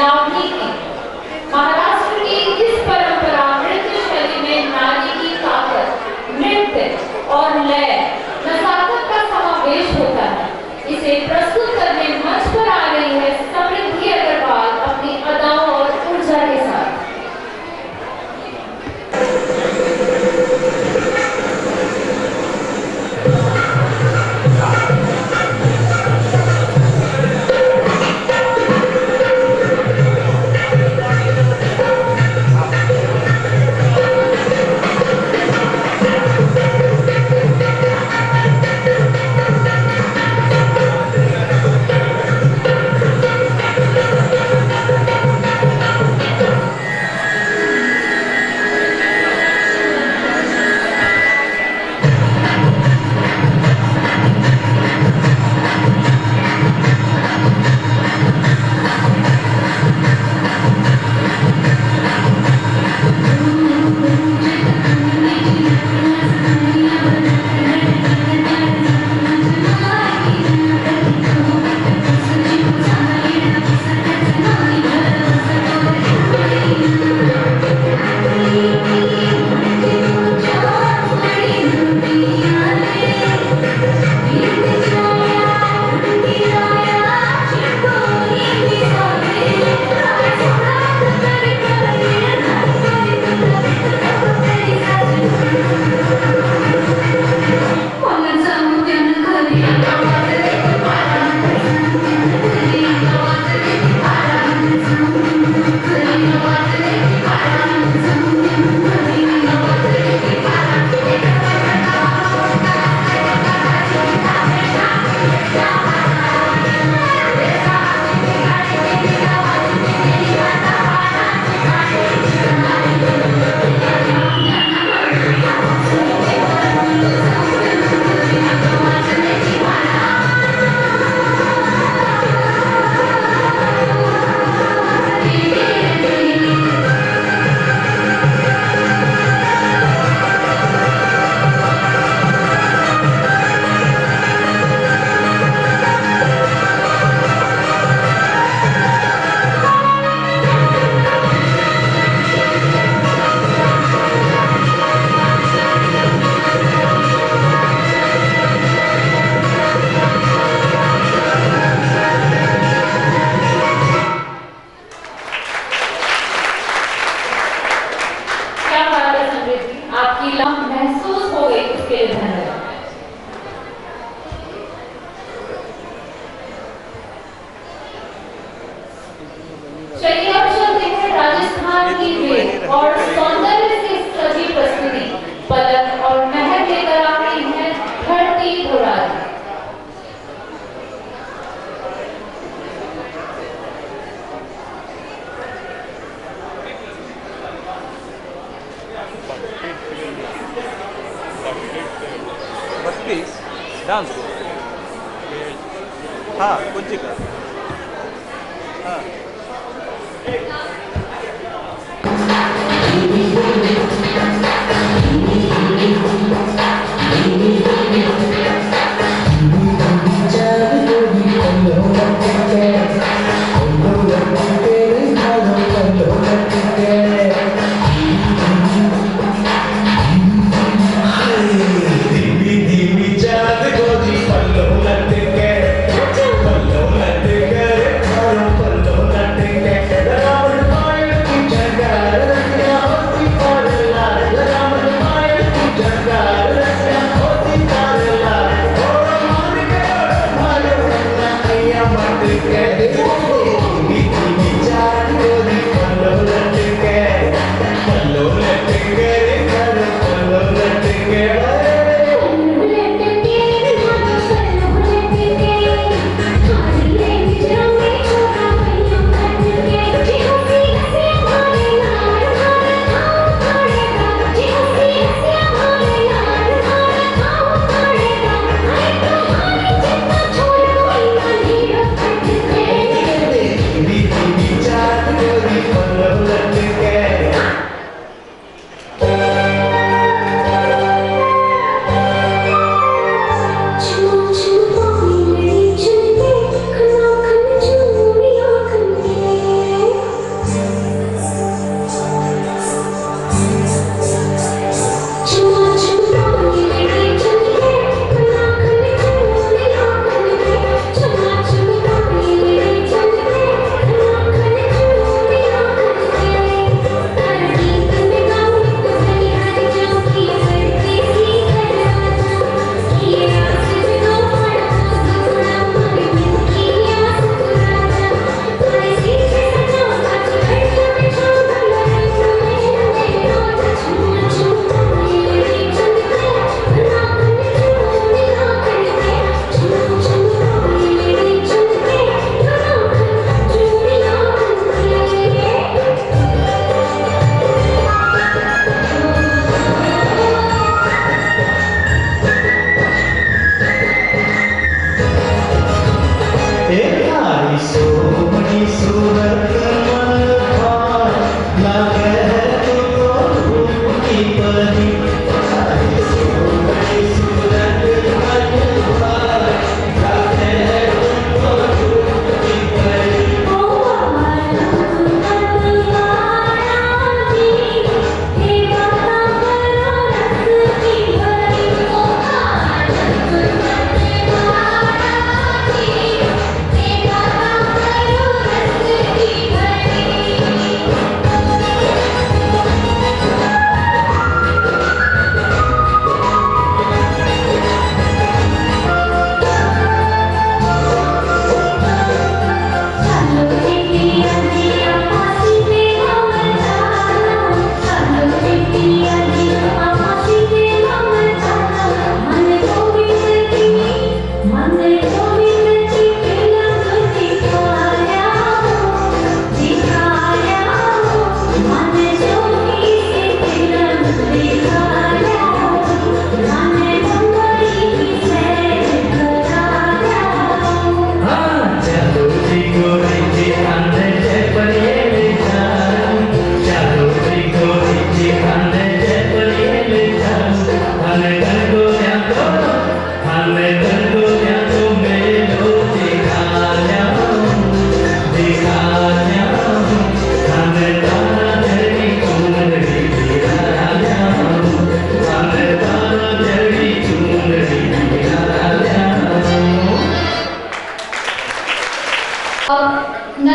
लावनी की। महाराष्ट्र की इस परंपरा नृत्य शैली में नारी की ताकत, नृत्य और लय, नजाकत का समावेश होता है। इसे प्रस्तुत करने मंच पर आ रही है समृद्धि अग्रवाल अपनी अदाओं और ऊर्जा के साथ। महसूस हो गई, इसके लिए धन्यवाद। चलिए अब चलते हैं राजस्थान की वेद और सौंदर्य से सजी प्रस्तुति पलक और महक लेकर आ रही है धरती धुरारी। प्लीज डांस हाँ कुछ का हाँ पल्लो लटके रावण पायल की जगह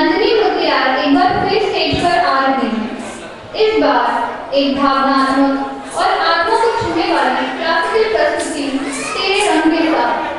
नंदिनी मुखियार एक बार फिर स्टेज पर आ रही हैं। इस बार एक भावनात्मक और आत्मा को छूने वाली क्लासिकल प्रस्तुति तेरे रंग के साथ।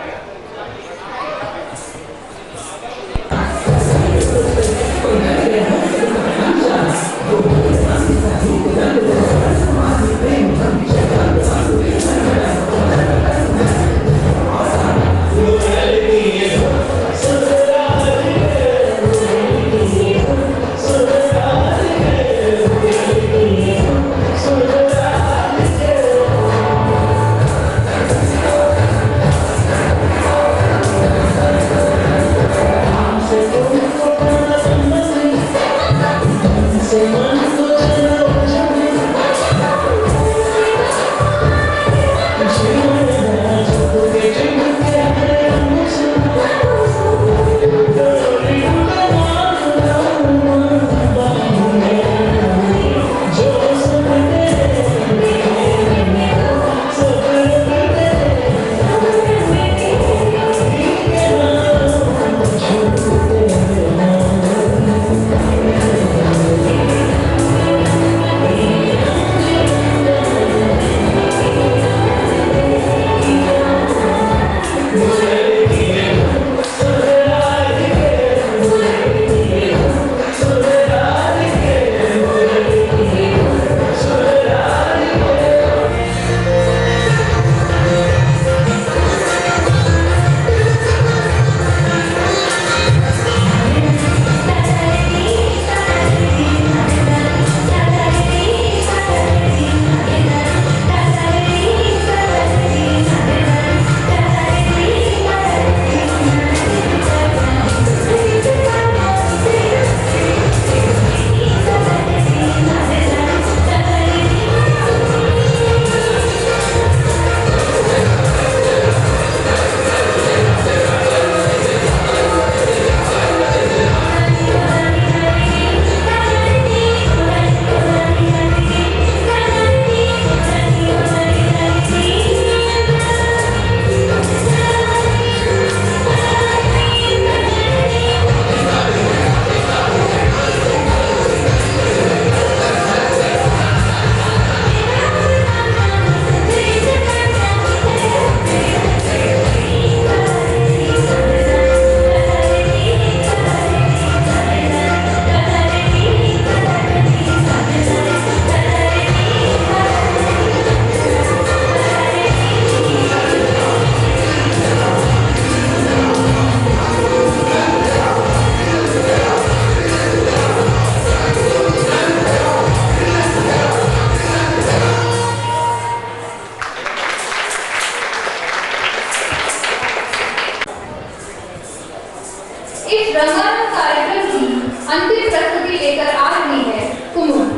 इस रंगारंग कार्यक्रम की अंतिम प्रस्तुति लेकर आ रही है कुमुद,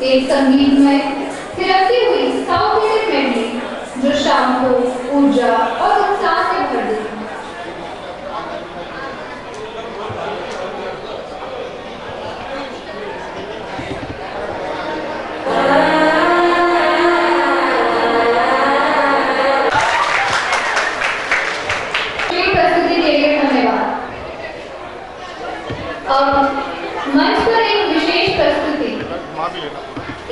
एक संगीतमय थिरकती हुई साउथ इंडियन मेलोडी जो शाम को ऊर्जा और उत्साह से भर देती है। मंच पर एक विशेष प्रस्तुति,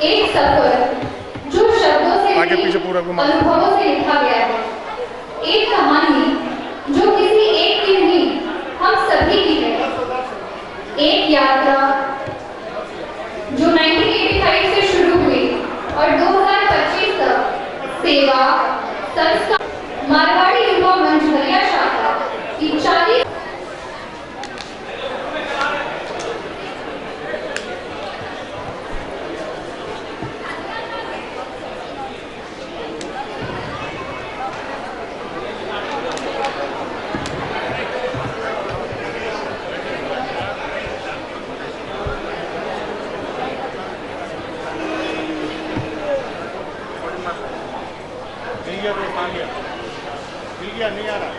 एक सफर जो शब्दों से अनुभवों से लिखा गया है, एक कहानी जो किसी एक की नहीं हम सभी की है, एक यात्रा जो 1985 से शुरू हुई और 2025 तक सेवा संस्कार मारवाड़ी युवा मंच हरिया शाखा की 40 मिल गया नहीं आ रहा।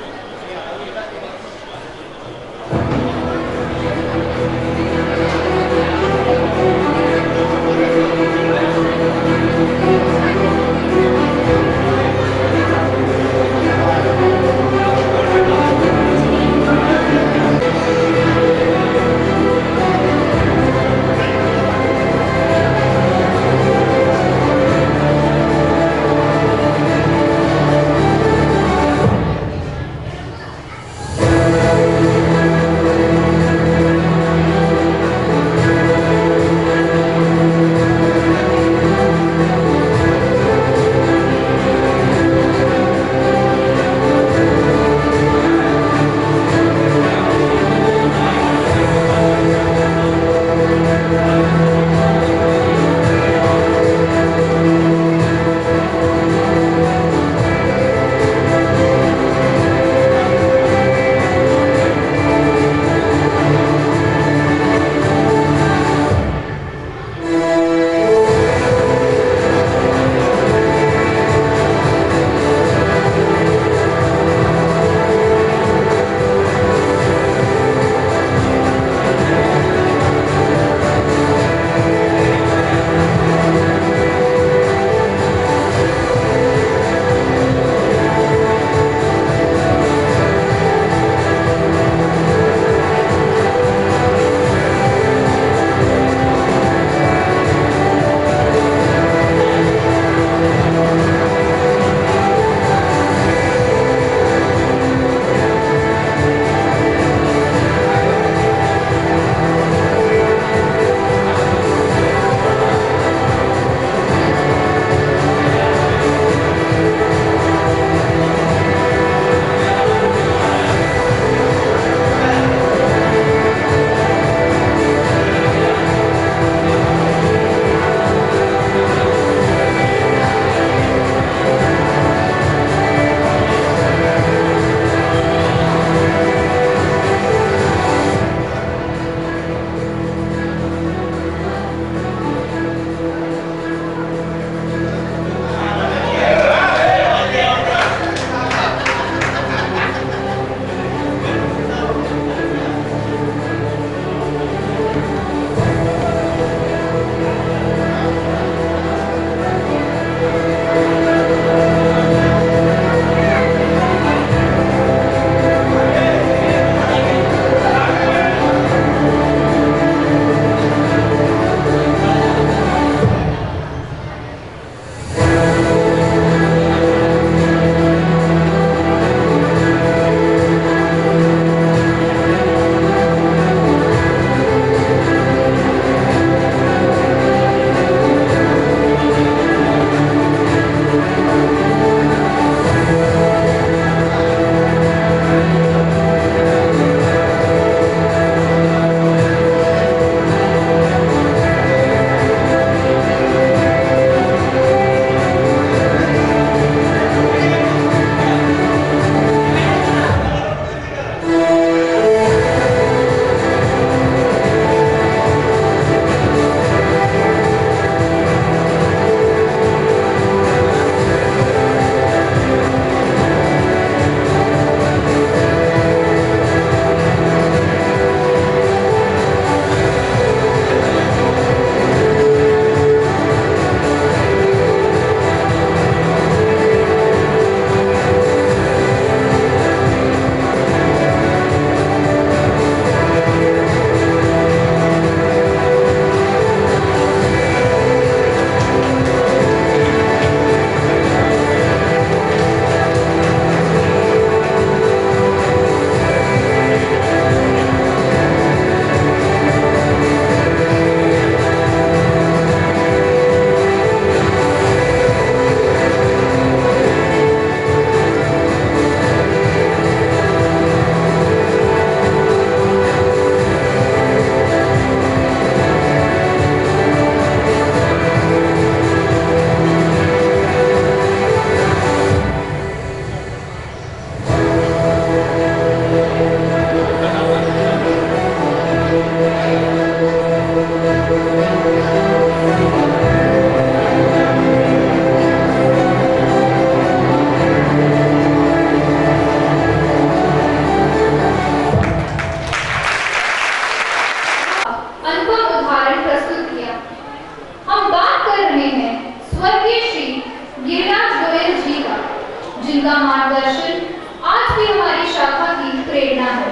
जिनका मार्गदर्शन आज भी हमारी शाखा की प्रेरणा है।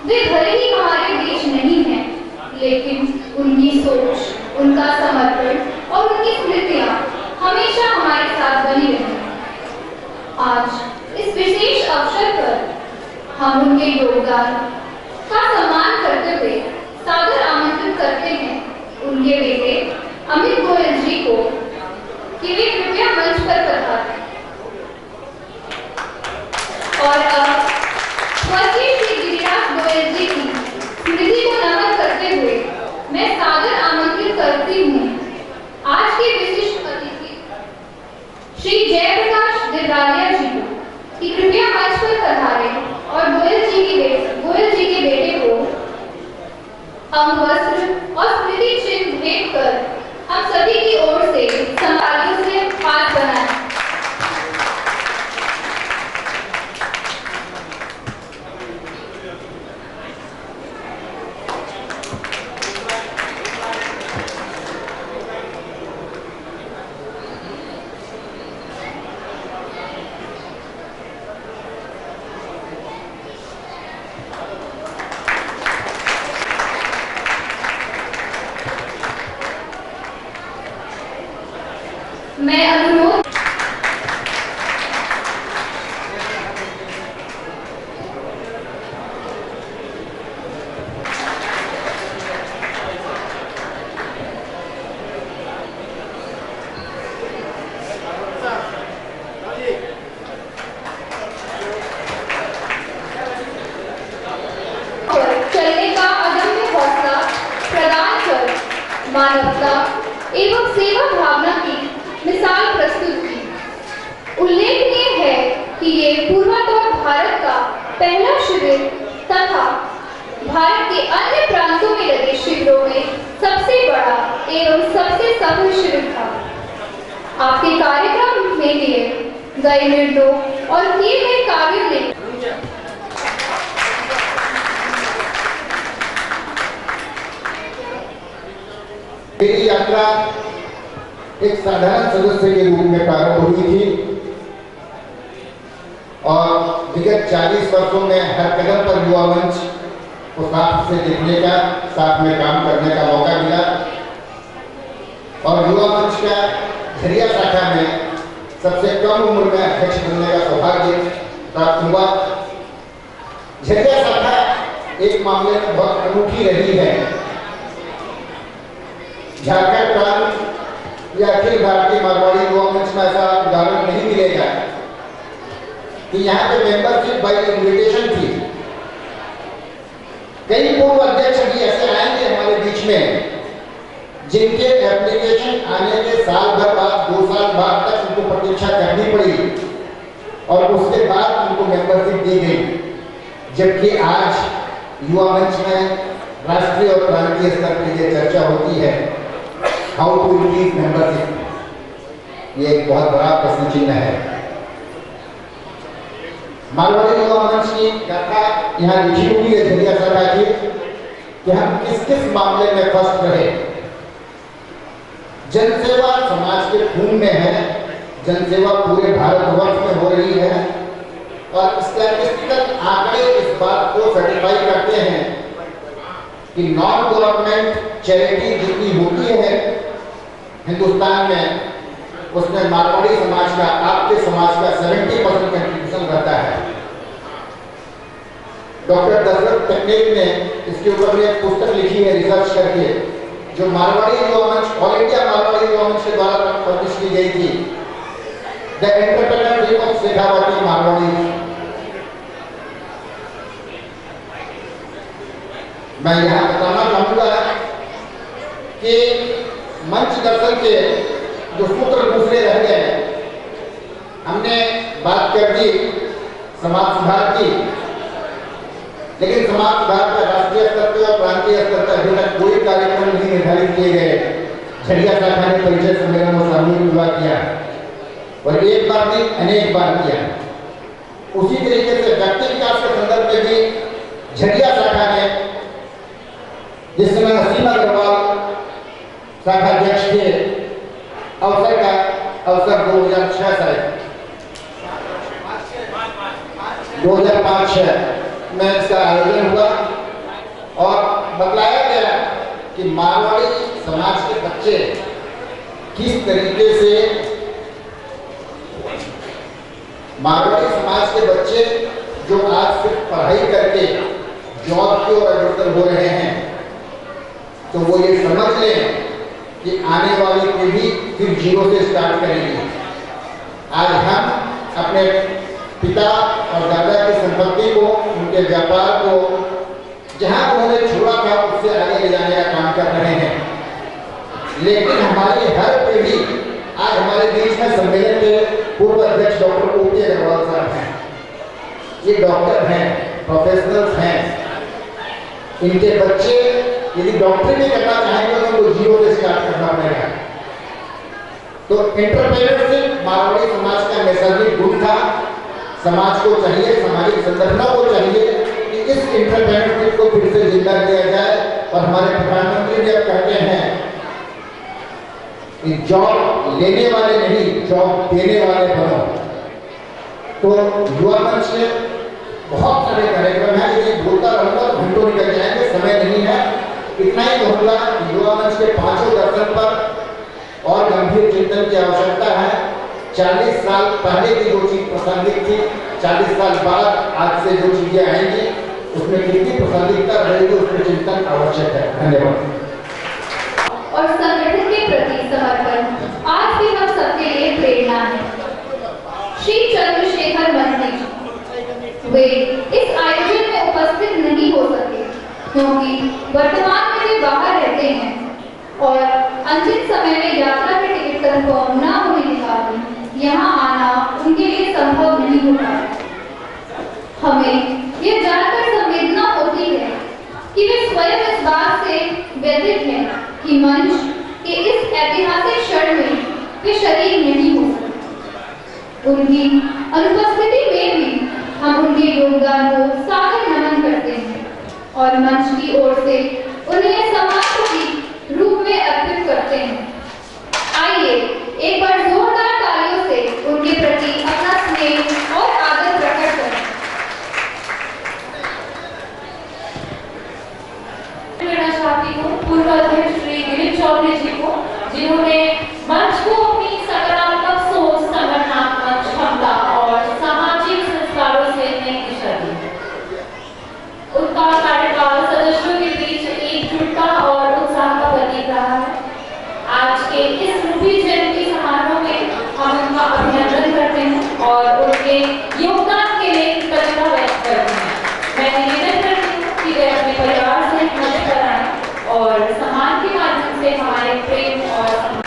वे भले ही हमारे बीच नहीं हैं, लेकिन उनकी सोच, उनका समर्पण और उनकी स्मृतियां हमेशा हमारे साथ बनी रहेंगी। आज इस विशेष अवसर पर हम उनके योगदान का सम्मान करते हुए सादर आमंत्रित करते हैं उनके बेटे अमित गोयल जी को कि वे कृपया मंच पर पधारें। और अब स्वर्गीय श्री गिरिराज गोयल जी की स्मृति को नमन करते हुए मैं सादर आमंत्रित करती हूँ आज के विशिष्ट अतिथि श्री जयप्रकाश दिलवालिया जी को कि कृपया मंच पर पधारें और गोयल जी के बेटे को अंगवस्त्र और स्मृति चिन्ह भेंट कर हम सभी की ओर से तालियों से हाथ बनाएं। मैं अनुरोध चलने का अदम्य हौसला प्रदान कर मानवता एवं सेवा भावना की मिसाल प्रस्तुत की। उल्लेखनीय है कि ये पूर्वोत्तर भारत का पहला शिविर तथा भारत के अन्य प्रांतों में लगे शिविरों में सबसे बड़ा एवं सबसे सफल शिविर था। आपके कार्यक्रम में लिए गए निर्णयों और किए गए कार्यों ने मेरी यात्रा एक साधारण सदस्य के रूप में प्रारंभ हुई थी और विगत 40 वर्षों में हर कदम पर युवा मंच को साथ से देखने का, साथ में काम करने का मौका मिला और युवा मंच का झरिया शाखा में सबसे कम उम्र में अध्यक्ष बनने का सौभाग्य प्राप्त हुआ। झरिया शाखा एक मामले में बहुत अनूठी रही है। झारखंड प्रांत या अखिल भारतीय मारवाड़ी युवा मंच में ऐसा उदाहरण नहीं मिलेगा कि यहाँ पे मेंबरशिप बाय इन्विटेशन थी। कई पूर्व अध्यक्ष भी ऐसे आएंगे हमारे बीच में जिनके एप्लीकेशन आने के साल भर बाद, 2 साल बाद तक उनको प्रतीक्षा करनी पड़ी और उसके बाद उनको मेंबरशिप दी गई। जबकि आज युवा मंच में राष्ट्रीय और प्रांतीय स्तर पर यह चर्चा होती है, हाउ टू इंक्रीज मेंबरशिप। ये एक बहुत बड़ा प्रश्न चिन्ह है। मारवाड़ी युवा मंच की गाथा यहाँ लिखी हुई है झरिया शाखा की कि हम किस किस मामले में फर्स्ट रहे। जनसेवा समाज के खून में है, जनसेवा पूरे भारतवर्ष में हो रही है और स्टैटिस्टिकल आंकड़े इस बात को सर्टिफाई करते हैं कि नॉन गवर्नमेंट चैरिटी जितनी होती है हिंदुस्तान में, उसमें मारवाड़ी समाज का, आपके समाज का 70% कंट्रीब्यूशन रहता है। डॉक्टर दशरथ टंडेल ने इसके ऊपर में एक पुस्तक लिखी है रिसर्च करके, जो मारवाड़ी युवा मंच, ऑल इंडिया मारवाड़ी युवा मंच के द्वारा पब्लिश की गई थी, the entrepreneurship of Shekhawati Marwari. मैं यहाँ बताना चाहूँगा कि मंच दर्शन के जो सूत्र दूसरे रह गए, हमने बात कर दी समाज सुधार की, लेकिन समाज सुधार पर राष्ट्रीय स्तर पर और प्रांतीय स्तर पर अभी तक कोई कार्यक्रम नहीं निर्धारित किए गए। झरिया शाखा ने परिचय सम्मेलन और सामूहिक विवाह किया और एक बार नहीं अनेक बार किया। उसी तरीके से व्यक्ति विकास के संदर्भ में भी झरिया शाखा ने, जिस समय नसीम अग्रवाल शाखा अध्यक्ष थे, अवसर 2006 से 2005-06 में इसका आयोजन हुआ और बतलाया गया कि मारवाड़ी समाज के बच्चे किस तरीके से मारवाड़ी समाज के बच्चे जो आज सिर्फ पढ़ाई करके जॉब की ओर अग्रसर हो रहे हैं, तो वो ये समझ लें कि आने वाली पीढ़ी फिर जीरो से स्टार्ट करेगी। आज हम अपने पिता और दादा की संपत्ति को, उनके व्यापार को जहां उन्होंने छोड़ा था उससे आगे ले जाने का काम कर रहे हैं। लेकिन हमारी हर पीढ़ी, आज हमारे बीच में सम्मेलन के पूर्व अध्यक्ष डॉक्टर ओके अग्रवाल साहब हैं। ये डॉक्टर हैं, प्रोफेशनल्स हैं। इनके बच्चे यदि डॉक्टरी नहीं करना चाहेंगे तो उनको जीरो से स्टार्ट करना पड़ेगा। तो एंटरप्रेन्योरशिप मारवाड़ी समाज का नैसर्गिक गुण था। समाज को चाहिए, सामाजिक संगठनों को चाहिए कि इस एंटरप्रेन्योरशिप को फिर से जिंदा किया जाए। और हमारे प्रधानमंत्री जी अब कहते हैं कि जॉब लेने वाले नहीं, जॉब देने वाले बनो। तो युवा मंच में बहुत सारे कार्यक्रम हैं, यदि बोलता रहूंगा तो घंटों निकल जाएंगे, समय नहीं है। इतना ही कहूँगा कि युवा मंच के 5 दर्शन पर और गंभीर चिंतन की आवश्यकता है। 40 साल पहले की जो चीज प्रासंगिक थी, 40 साल बाद आज से जो चीजें आएंगी उसमें कितनी प्रासंगिकता रहेगी, उस पर चिंतन आवश्यक है। धन्यवाद। और संगठन के प्रति समर्पण आज भी हम सबके लिए प्रेरणा है। श्री चंद्रशेखर मंत्री वे इस आयोजन में उपस्थित नहीं हो सके क्योंकि वर्तमान में वे बाहर रहते हैं और अंतिम समय में यात्रा के टिकट कंफर्म न होने के कारण यहाँ आना उनके लिए संभव नहीं हो पाया। हमें यह जानकर संवेदना होती है कि वे स्वयं इस बात से व्यथित हैं कि मंच के इस ऐतिहासिक क्षण में वे शरीक नहीं हो सकते। उनकी अनुपस्थिति में भी हम उनके योगदान को सादर नमन करते हैं और मंच की ओर से उन्हें सम्मान के रूप में अर्पित करते हैं। आइए एक बार जोरदार तालियों से उनके प्रति अपना स्नेह और आदर प्रकट करें। करना चाहती हूँ पूर्व अध्यक्ष श्री गिरीश चौधरी जी को, जिन्होंने मंच को अपनी सकारात्मक सोच, संगठनात्मक क्षमता और सामाजिक संस्कारों से नई दिशा दी। उनका कार्यकाल सदस्यों के बीच एकजुटता और उत्साह का प्रतीक रहा है। आज के इस रूपी जयंती समारोह में हम उनका अभिनंदन करते हैं और उनके योगदान के लिए कृतज्ञता व्यक्त करते हैं। मैं निवेदन करती हूँ कि वे अपने परिवार से मंच पर आएं और सम्मान के माध्यम से हमारे प्रेम और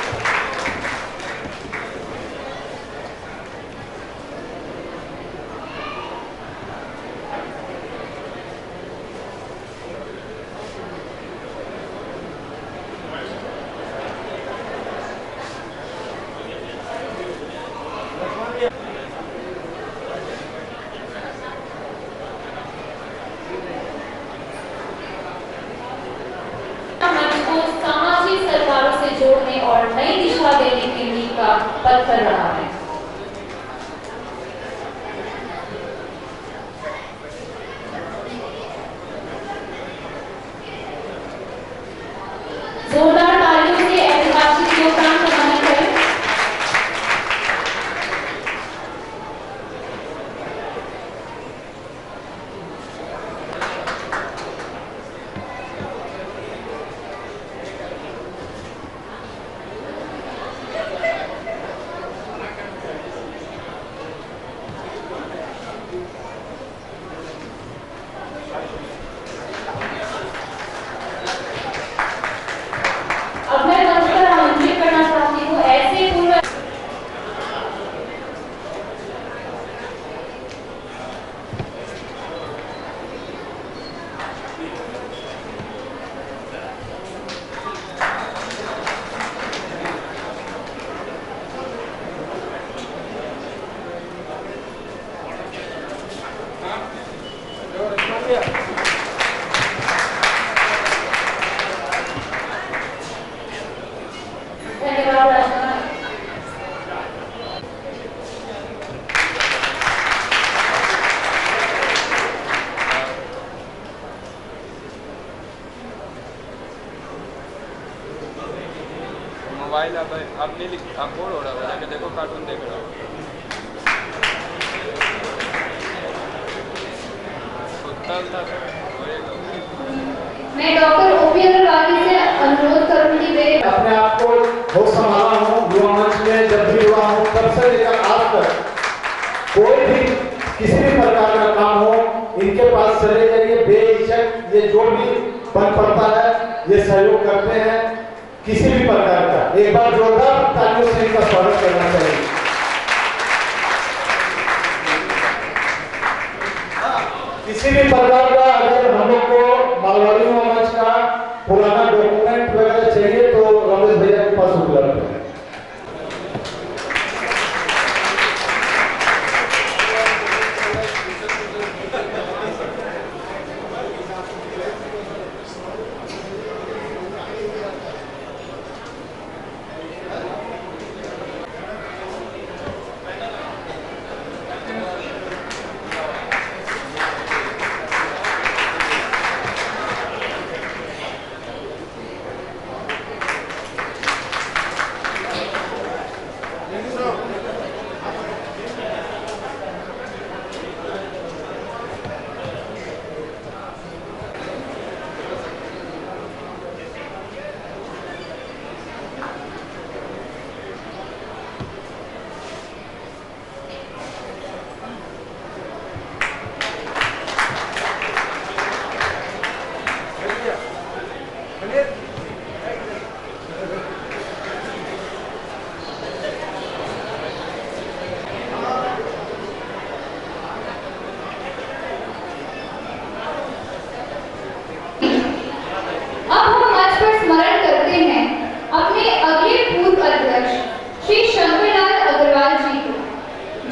जोड़ने और नई दिशा देने की नींव का पत्थर रहा है। जोरदार तालियों से ऐतिहासिक योगदान को नमन करें। मोबाइल अब नहीं लिख, अब बोर हो रहा हो जाके देखो कार्टून देख रहा हो। मैं डॉक्टर ओपी अग्रवाल से अनुरोध करूंगी वे अपने आप को बहुत संभाला हूँ। युवा मंच में जब भी हुआ हूँ तब से लेकर आज तक कोई भी किसी भी प्रकार का काम हो इनके पास चले जाइए बेहिचक। ये जो भी बन पड़ता है ये सहयोग करते हैं किसी भी प्रकार का। एक बार जोरदार तालियों से इनका स्वागत करना चाहिए। किसी भी प्रकार का अगर हम लोग को मालवाड़ी मंच का पुराना डॉक्यूमेंट वगैरह चाहिए तो रमेश भैया के पास उपलब्ध है।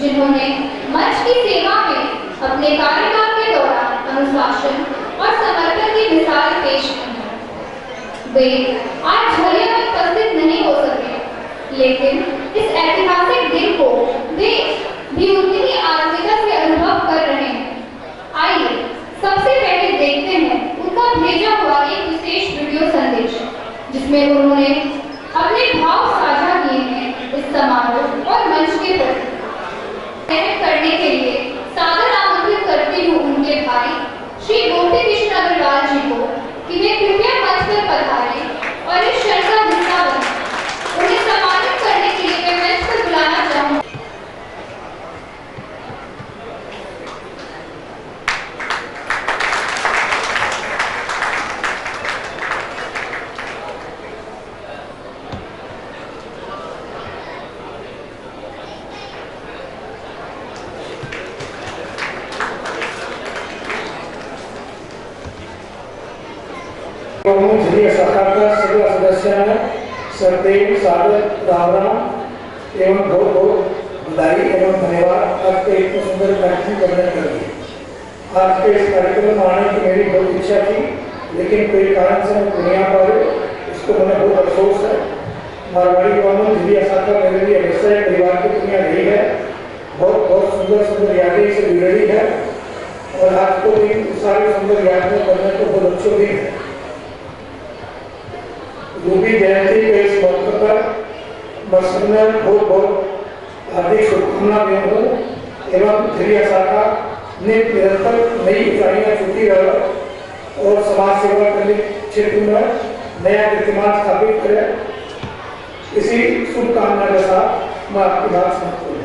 जिन्होंने मंच की सेवा में अपने कार्यकाल के दौरान अनुशासन और समर्पण की मिसाल पेश की है। वे आज झरिया में उपस्थित नहीं हो सके, लेकिन इस ऐतिहासिक दिन को वे भी उतनी ही आत्मीयता से अनुभव कर रहे हैं। आइए सबसे पहले देखते हैं उनका भेजा हुआ एक विशेष वीडियो संदेश, जिसमें उन्होंने अपने भाव साझा किए हैं इस समारोह और मंच के प्रति। करने के लिए सादर आमंत्रित करती हूँ उनके भाई श्री गोपी कृष्ण अग्रवाल जी को कि वे कृपया मंच पर पधारें और इस क्षण का हिस्सा बने। उन्हें सम्मानित करने के लिए मैं मंच पर बुलाना चाहूँगी। झरिया सरकार का सभी सदस्य सरदेव सागर राम एवं बहुत बहुत बधाई एवं धन्यवाद आज के इतने सुंदर कार्यक्रम करने के लिए। आज के इस कार्यक्रम में आने की मेरी बहुत इच्छा थी, लेकिन कोई कारण से मैं दुनिया पर इसको मैंने बहुत अफसोस है। मारवाड़ी कॉमन झरिया शाखा मेरे लिए हमेशा परिवार की दुनिया रही है। बहुत बहुत सुंदर सुंदर यादें से जुड़ी है और आज को भी सारी सुंदर यादें करने को बहुत अच्छे भी है। रूबी जयंती के इस मौके पर मैं बहुत बहुत हार्दिक शुभकामना देता हूँ एवं झरिया शाखा ने निरंतर नई ऊंचाइयां छूती रहे और समाज सेवा करने क्षेत्र में नया कीर्तिमान स्थापित करे। इसी शुभकामना के साथ मैं आपकी बात समाप्त करूँ।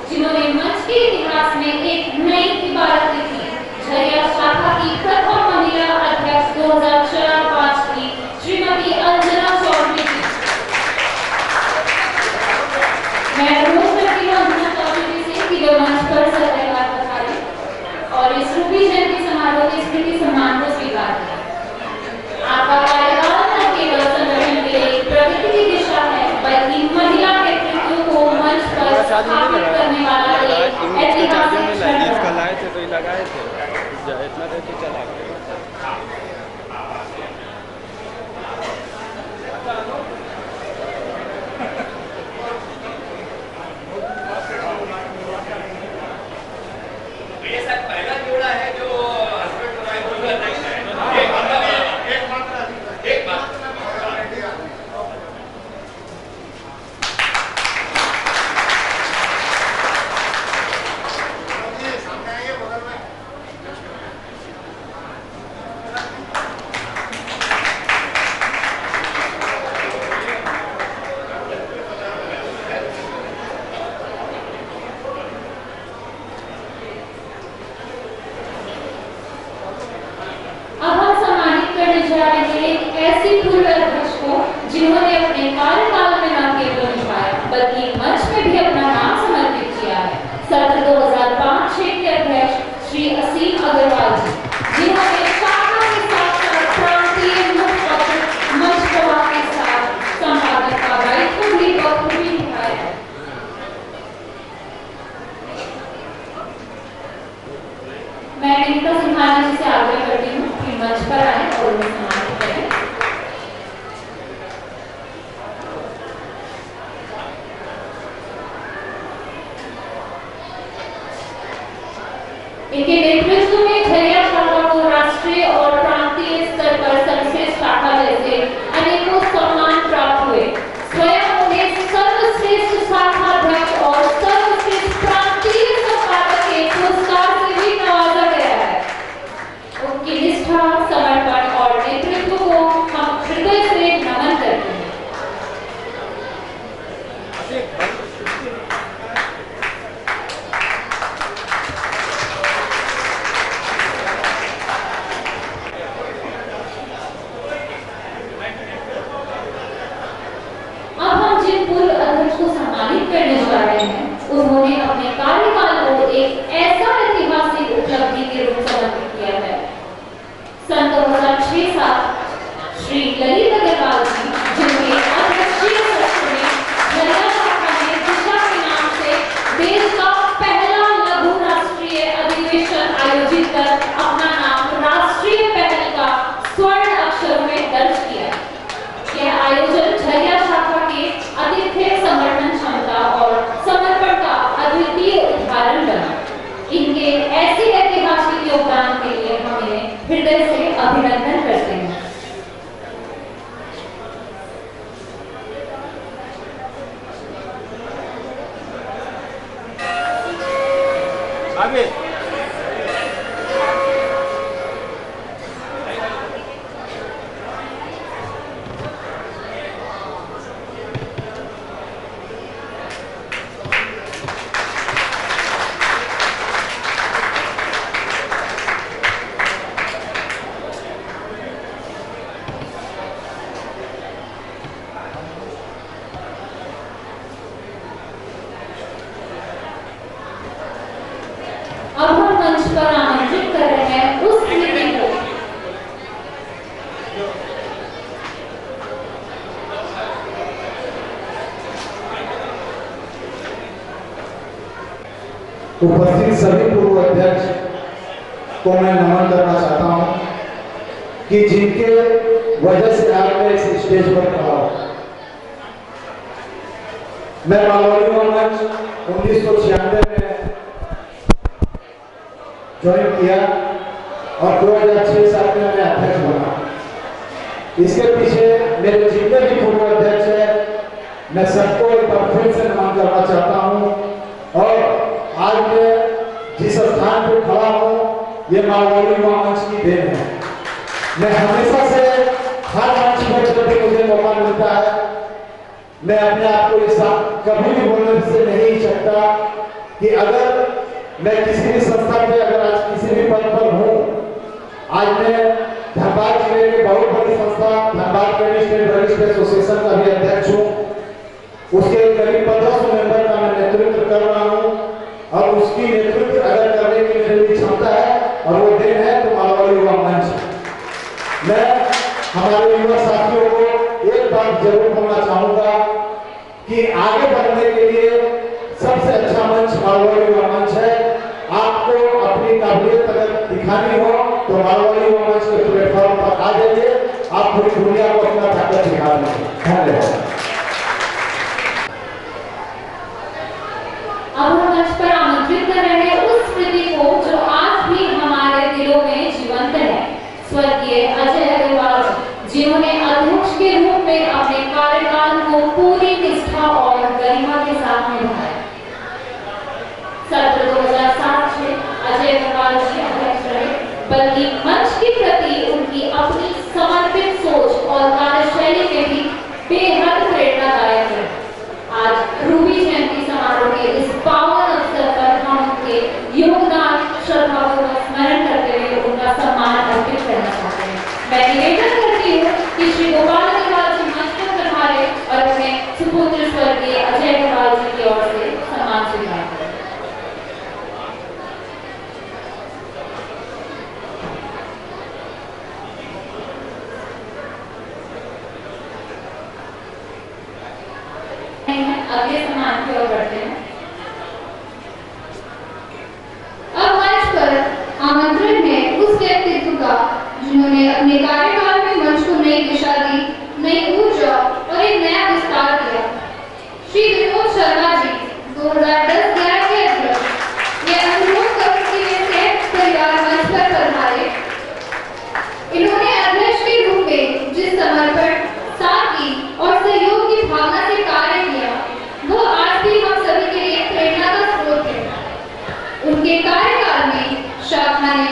जिन्होंने मंच के इतिहास में एक नई इबारत लिखी। झरिया शाखा की प्रथम महिला अध्यक्ष 2004-5 की श्रीमती अंजना चौधरी जी। मैं अनुरोध करती हूँ अंजना चौधरी से कि वे मंच पर सत्कार पधारें और इस रूबी जयंती समारोह के स्मृति सम्मान को स्वीकार करें। आप चार्जिंग नहीं स्थापित करने वाला लगाया, एक इंग्लिश का चार्जिंग ऐतिहासिक नहीं लगाया, क्षण इसका है। लाए थे तो ये लगाए थे, इतना देर तो चला गया। ये सर पहला जोड़ा है जो हस्बैंड वाइफ को एक बात अब हम सम्मानित करने जा रहे हैं एक ऐसी पूर्व अध्यक्ष को जिन्होंने अपने कार्यकाल में न केवल निभाया बल्कि मंच में भी अपना नाम समर्पित किया है। सत्र 2005-06 के अध्यक्ष श्री असीम अग्रवाल जी, जिन्होंने शाखा के साथ साथ प्रांतीय मुखपत्र मंच प्रवाह के साथ संपादक का दायित्व भी बखूबी निभाया है। मैं नीता सिंघानिया जी से आग्रह करती हूँ कि मंच पर आए और उन्हें सम्मानित करें। इनके नेतृत्व में झरिया शाखा को राष्ट्रीय और प्रांतीय स्तर पर सर्वश्रेष्ठ शाखा जैसे अनेकों सम्मान प्राप्त हुए। स्वयं उन्हें सर्वश्रेष्ठ शाखा अध्यक्ष और सर्वश्रेष्ठ प्रांतीय संपादक के पुरस्कार से भी नवाजा गया है। उनकी निष्ठा, समर्पण और नेतृत्व को हम हृदय से नमन करते हैं। अब हम जिन पूर्व अध्यक्ष को सम्मानित करने जा रहे हैं, उन्होंने अपने कार्यकाल को एक ऐसा ऐतिहासिक उपलब्धि के रूप समर्पित किया है। सन 2006-07 श्री ललित अग्रवाल जी, जिनके अध्यक्षीय सत्र में झरिया शाखा ने दिशा के नाम से देश का पहला लघु राष्ट्रीय अधिवेशन आयोजित कर अपना नाम राष्ट्रीय पहल का स्वर्ण अक्षरों में दर्ज किया। यह आयोजन झरिया शाखा के अतिथ्य संगठन क्षमता और समर्पण का अद्वितीय उदाहरण बना। इनके ऐसे ऐतिहासिक योगदान के लिए हम इन्हें हृदय से अभिनंदन करते हैं। आगे अब हम मंच पर आमंत्रित कर रहे हैं उस अतिथि को उपस्थित सभी पूर्व अध्यक्ष को मैं नमन करना चाहता हूं कि जिनके वजह से आज मैं इस स्टेज पर खड़ा हूं। मैं मालवनी मंच 1996 में ज्वाइन किया और 2006 में मैं अध्यक्ष बना। इसके पीछे मेरे जितने भी पूर्व अध्यक्ष हैं, मैं सबको एक बार फिर से नमन करना चाहता हूं। और आज मैं जिस स्थान पर खड़ा हूं, ये मालवनी मंच की देन है। मैं हमेशा से हर मंच पर जब भी मुझे मौका मिलता है, मैं अपने आप को इस कभी भी बोलने से नहीं सकता कि अगर मैं किसी भी संस्था पे अगर आज किसी भी पद पर हूँ, आज मैं धनबाद जिले की बहुत बड़ी संस्था Dhanbad chemist and druggist association का भी अध्यक्ष हूँ। उसके करीब 1500 मेंबर का मैं नेतृत्व कर रहा हूँ और उसकी नेतृत्व अगर करने की मेरी क्षमता है और वो देन है तो मालवनी युवा मंच। मैं हमारे युवा साथियों को एक बात जरूर बोलना चाहूंगा कि आगे बढ़ने के लिए सबसे दिखानी हो तो मारवाड़ी युवा मंच के प्लेटफॉर्म पर आ जाइए, आप पूरी दुनिया को अपना ताकत दिखा देंगे। धन्यवाद। अब हम मंच पर आमंत्रित कर रहे हैं उस स्मृति को जो आज भी हमारे दिलों में जीवंत है। स्वर्गीय अजय अग्रवाल जिन्होंने अध्यक्ष के रूप में अपने कार्यकाल को पूरी निष्ठा और गरिमा के साथ निभाया। सत्र 2007 अजय अग्रवाल जी अध्यक्ष रहे, बल्कि मंच के प्रति उनकी अपनी समर्पित सोच और कार्यशैली में भी बेहद प्रेरणादायक है। आज रूबी जयंती समारोह के इस पावन अवसर पर हम उनके योगदान श्रद्धापूर्वक स्मरण करते हुए उनका सम्मान अर्पित करना चाहते हैं। मैं निवेदन करती हूँ कि श्री गोपाल अग्रवाल जी मंच पर पधारे और अपने सुपुत्र स्वर्गीय अजय अग्रवाल जी की ओर से सम्मान स्वीकार करें। अगले सम्मान की ओर बढ़ते हैं। अब मंच पर आमंत्रण है उस व्यक्तित्व का जिन्होंने अपने कार्यकाल में मंच को नई दिशा दी, नई ऊर्जा और एक नया विस्तार दिया। श्री विनोद शर्मा जी 2010-11 के अध्यक्ष। ये अनुरोध करूं कि वे संयुक्त परिवार मंच पर पधारे। इन्होंने अध्यक्ष के रूप में जिस समर्पण, सादगी और सहयोग की भावना से कार्य किया, वो आज भी हम सभी के लिए प्रेरणा का स्रोत है। उनके कार्यकाल में शाखा ने